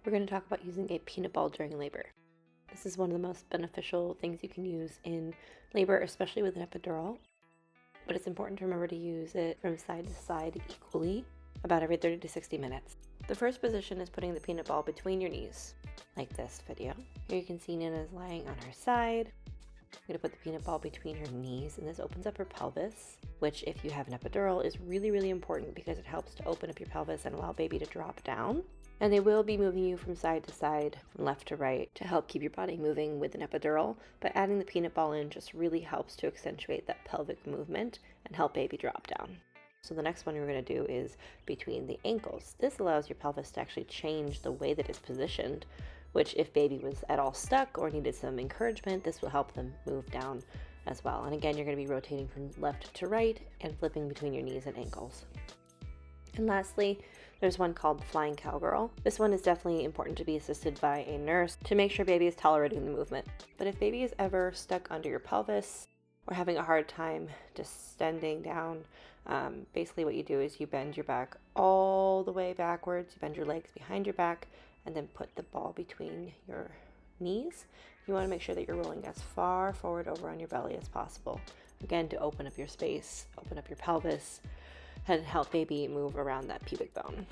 we're going to talk about using a peanut ball during labor. This is one of the most beneficial things you can use in labor, especially with an epidural. But it's important to remember to use it from side to side equally, about every 30 to 60 minutes. The first position is putting the peanut ball between your knees, like this video. Here you can see Nana is lying on her side. I'm going to put the peanut ball between her knees, and this opens up her pelvis, which if you have an epidural is really, really important because it helps to open up your pelvis and allow baby to drop down. And they will be moving you from side to side, from left to right, to help keep your body moving with an epidural. But adding the peanut ball in just really helps to accentuate that pelvic movement and help baby drop down. So the next one we're going to do is between the ankles. This allows your pelvis to actually change the way that it's positioned, which if baby was at all stuck or needed some encouragement, this will help them move down as well. And again, you're going to be rotating from left to right and flipping between your knees and ankles. And lastly, there's one called Flying Cowgirl. This one is definitely important to be assisted by a nurse to make sure baby is tolerating the movement. But if baby is ever stuck under your pelvis or having a hard time descending down, basically what you do is you bend your back all the way backwards, you bend your legs behind your back, and then put the ball between your knees. You want to make sure that you're rolling as far forward over on your belly as possible. Again, to open up your space, open up your pelvis, and help baby move around that pubic bone.